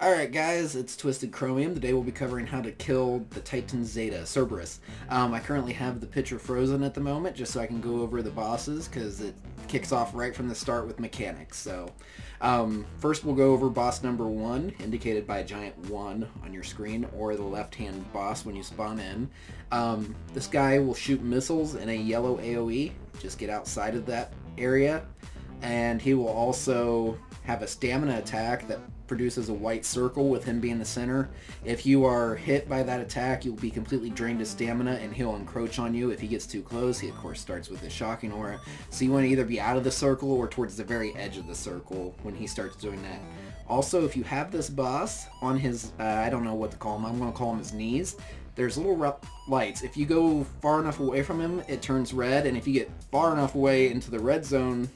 Alright guys, it's Twisted Chromium. Today we'll be covering how to kill the Titan Zeta, Cerberus. I currently have the picture frozen at the moment just so I can go over the bosses because it kicks off right from the start with mechanics. First we'll go over boss number 1, indicated by a giant 1 on your screen, or the left-hand boss when you spawn in. This guy will shoot missiles in a yellow AoE. Just get outside of that area. And he will also have a stamina attack that produces a white circle with him being the center. If you are hit by that attack, you'll be completely drained of stamina and he'll encroach on you. If he gets too close, he of course starts with his shocking aura. So you want to either be out of the circle or towards the very edge of the circle when he starts doing that. Also, if you have this boss on his, I don't know what to call him, I'm going to call him his knees, there's little lights. If you go far enough away from him, it turns red, and if you get far enough away into the red zone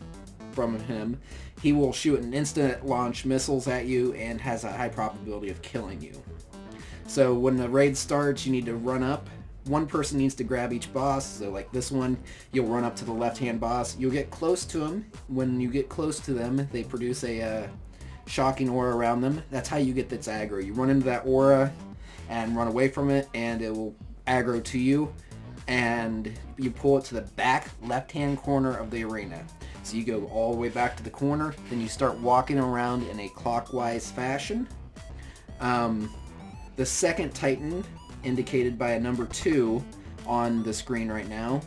from him, he will shoot an instant launch missiles at you and has a high probability of killing you. So when the raid starts, you need to run up. One person needs to grab each boss. So like this one, you'll run up to the left-hand boss. You'll get close to him. When you get close to them, they produce a shocking aura around them. That's how you get this aggro. You run into that aura and run away from it, and it will aggro to you. And you pull it to the back left-hand corner of the arena. So you go all the way back to the corner, then you start walking around in a clockwise fashion. The second Titan, indicated by a number 2 on the screen right now,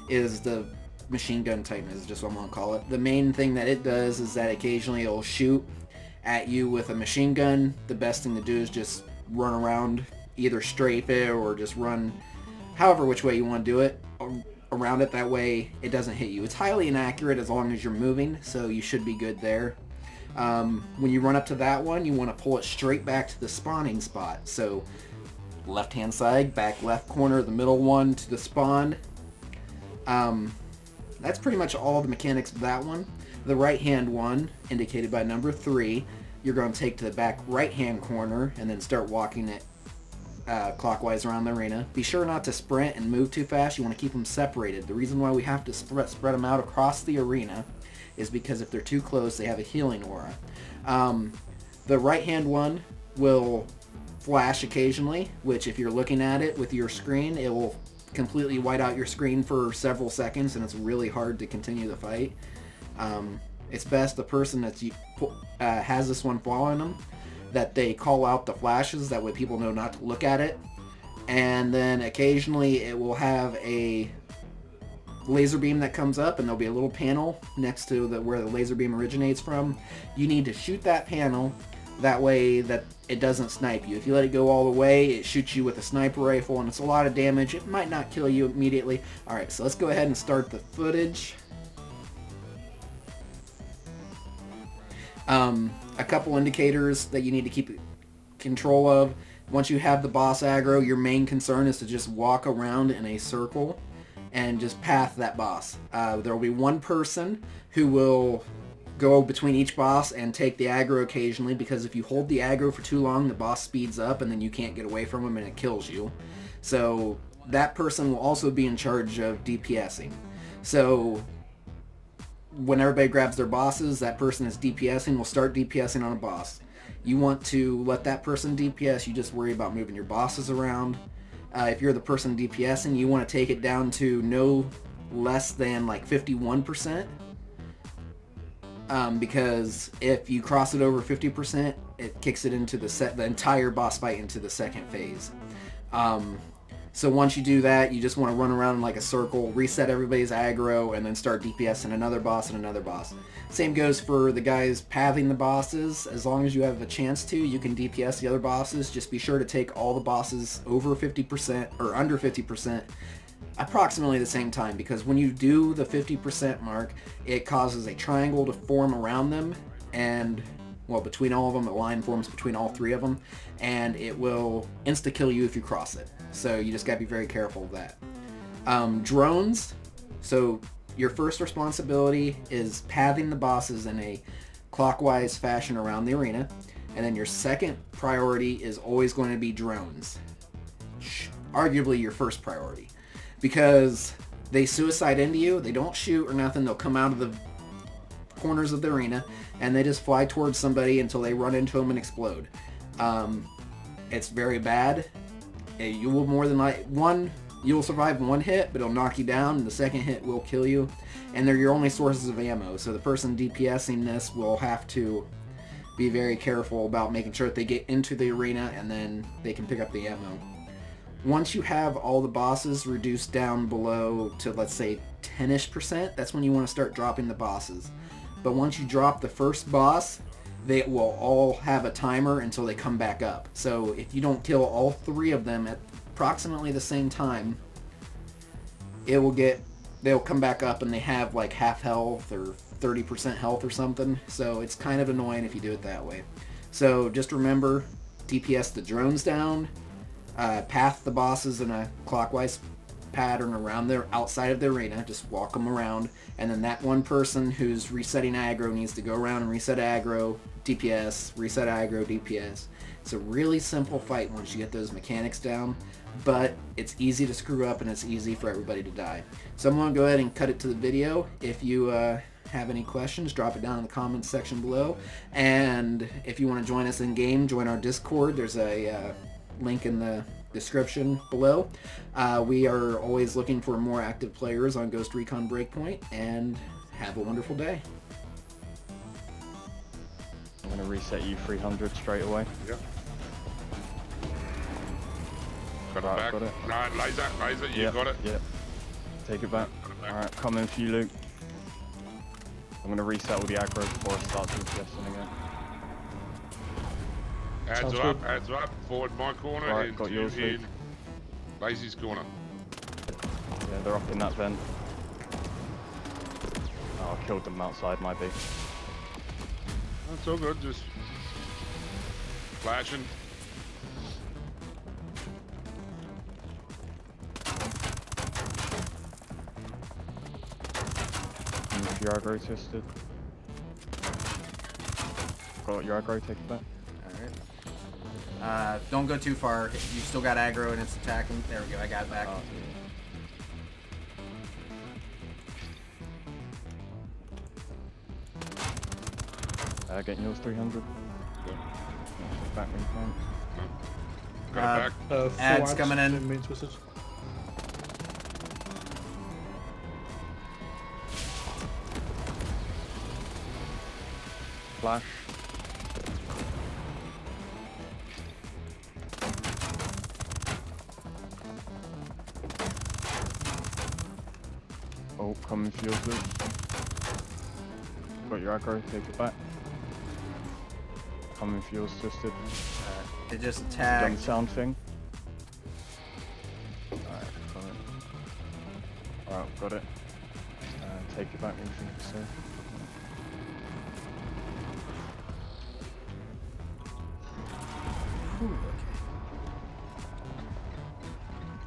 is the machine gun Titan, is just what I'm going to call it. The main thing that it does is that occasionally it'll shoot at you with a machine gun. The best thing to do is just run around, either strafe it or just run however which way you want to do it around it. That way it doesn't hit you. It's highly inaccurate as long as you're moving, so you should be good there. When you run up to that one, you want to pull it straight back to the spawning spot. So left hand side, back left corner, the middle one to the spawn. That's pretty much all the mechanics of that one. The right hand one, indicated by number 3, you're going to take to the back right hand corner and then start walking it clockwise around the arena. Be sure not to sprint and move too fast. You want to keep them separated. The reason why we have to spread them out across the arena is because if they're too close, they have a healing aura. The right hand one will flash occasionally, which if you're looking at it with your screen, it will completely white out your screen for several seconds, and it's really hard to continue the fight. It's best the person that has this one following them, that they call out the flashes, that way people know not to look at it. And then occasionally it will have a laser beam that comes up, and there'll be a little panel next to where the laser beam originates from. You need to shoot that panel, that way that it doesn't snipe you. If you let it go all the way, it shoots you with a sniper rifle, and it's a lot of damage. It might not kill you immediately. Alright, so let's go ahead and start the footage. A couple indicators that you need to keep control of. Once you have the boss aggro, your main concern is to just walk around in a circle and just path that boss. There will be one person who will go between each boss and take the aggro occasionally, because if you hold the aggro for too long, the boss speeds up and then you can't get away from him and it kills you. So that person will also be in charge of DPSing. So when everybody grabs their bosses, that person is DPSing will start DPSing on a boss. You want to let that person DPS, you just worry about moving your bosses around. If you're the person DPSing, you want to take it down to no less than like 51%. Because if you cross it over 50%, it kicks it into the entire boss fight into the second phase. So once you do that, you just want to run around in like a circle, reset everybody's aggro, and then start DPSing another boss and another boss. Same goes for the guys pathing the bosses. As long as you have a chance to, you can DPS the other bosses. Just be sure to take all the bosses over 50% or under 50% approximately the same time, because when you do the 50% mark, it causes a triangle to form around them, and well, between all of them, a line forms between all 3 of them, and it will insta-kill you if you cross it. So you just gotta be very careful of that. Drones. So your first responsibility is pathing the bosses in a clockwise fashion around the arena, and then your second priority is always going to be drones. Arguably your first priority, because they suicide into you. They don't shoot or nothing. They'll come out of the corners of the arena and they just fly towards somebody until they run into them and explode. It's very bad. You will more than you'll survive one hit, but it'll knock you down, and the second hit will kill you. And they're your only sources of ammo, so the person DPSing this will have to be very careful about making sure that they get into the arena and then they can pick up the ammo. Once you have all the bosses reduced down below to, let's say, 10-ish%, that's when you want to start dropping the bosses. But once you drop the first boss, they will all have a timer until they come back up. So if you don't kill all 3 of them at approximately the same time, they'll come back up and they have like half health or 30% health or something. So it's kind of annoying if you do it that way. So just remember, DPS the drones down, path the bosses in a clockwise pattern around their outside of the arena, just walk them around, and then that one person who's resetting aggro needs to go around and reset aggro, DPS, reset aggro, DPS. It's a really simple fight once you get those mechanics down, but it's easy to screw up and it's easy for everybody to die. So I'm going to go ahead and cut it to the video. If you have any questions, drop it down in the comments section below, and if you want to join us in game, join our Discord. There's a link in the description below. We are always looking for more active players on Ghost Recon Breakpoint, and have a wonderful day. I'm going to reset you 300 straight away. Yep. Got it back. Got it. No, laser, you got it. Yep. Take it back. Alright, come in for you, Luke. I'm going to reset all the aggro before I start DPSing again. Adds up, forward my corner, Right, and got yours, Luke. Lazy's corner. Yeah, they're up in that vent. Oh, I killed them outside my base. That's all good, just flashing. And your aggro tested. Got your aggro, take it back. Alright. Don't go too far. You still got aggro and it's attacking. There we go, I got it back. Getting yours 300. Yeah. Back when you can. Got it back. Ads coming in. Main twisted. Flash. Oh, coming for yours, Luke. Got your aggro, take it back. Coming for yours, twisted. It just Done the attacked. sound thing. Alright, got it. Alright, got it. Take it back when you think it's safe.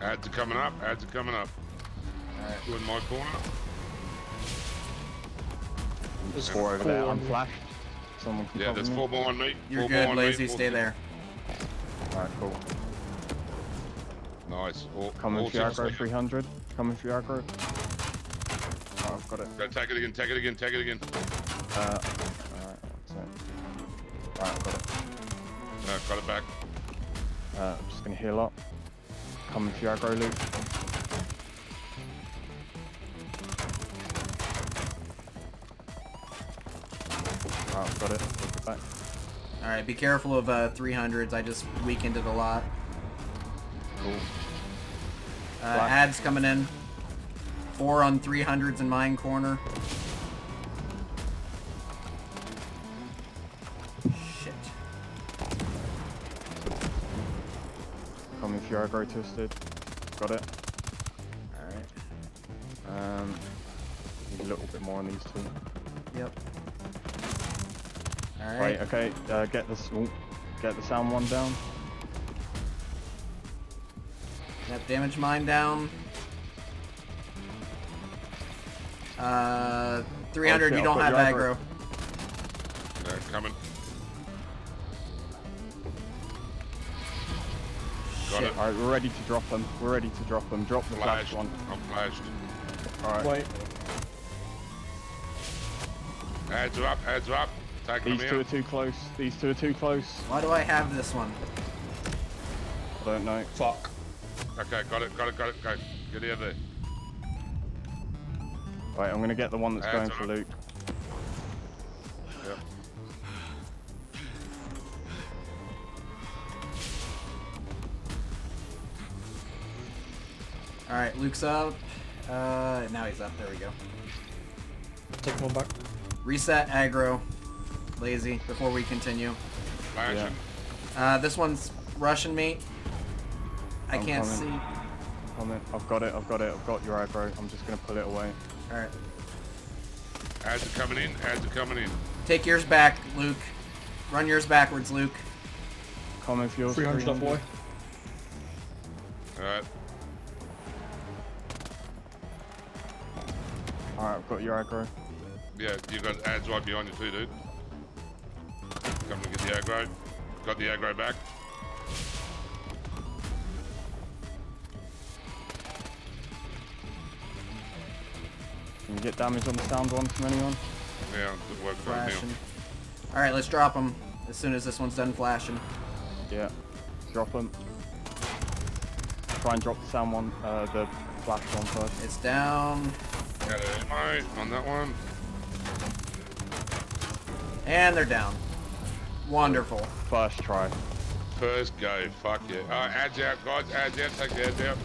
Ads are coming up, Alright. Two in my corner. There's 4 over there, I'm flashed. Someone can Yeah, cover there's me. 4 behind me. You're 4 good, behind me, Lazy. 4 Stay there. Alright, cool. Nice. Coming for your aggro, 300. Coming for your aggro. Oh, I've got it. Go take it again. Alright, that's it. Alright, I've got it. No, got it back. I'm just gonna heal up. Coming for your aggro, Luke. Alright, I've got it. Take it back. Alright, be careful of 300s. I just weakened it a lot. Cool. Ads coming in. 4 on 300s in mine corner. Shit. Coming for your aggro, twisted. Got it. Alright. Need a little bit more on these two. Yep. Alright. Right, okay, get the sound one down. Yep, damage mine down. 300, shit, you don't I've have got your aggro. Coming. Got Shit. it. Alright, we're ready to drop them. Drop the flash Flashed. one. I'm flashed. Alright. Wait. Ads are up. Taking These them two are out. too close. These two are too close. Why do I have this one? I don't know. Fuck. Okay, got it. Go. Get out of there. Right, I'm gonna get the one that's going Adds for up. Luke. Yep. Alright, Luke's up. Now he's up. There we go. Take one back. Reset aggro. Lazy, before we continue. Flashing. This one's rushing me. I I'm can't coming. see. I've got it. I've got your aggro. I'm just gonna pull it away. Alright. Ads are coming in. Take yours back, Luke. Run yours backwards, Luke. Common fuel. 300 off away. Alright. Alright, I've got your aggro. Yeah, you got ads right behind you too, dude. Come to get the aggro. Got the aggro back. Can you get damage on the sound one from anyone? Yeah, it worked right now. Flashing. Alright, let's drop them as soon as this one's done flashing. Yeah. Drop them. Try and drop the sound one, the flash one first. It's down. Got it, mate, on that one. And they're down. Wonderful. First try. First go, fuck yeah. Ads out, guys, ads out, take the ads out.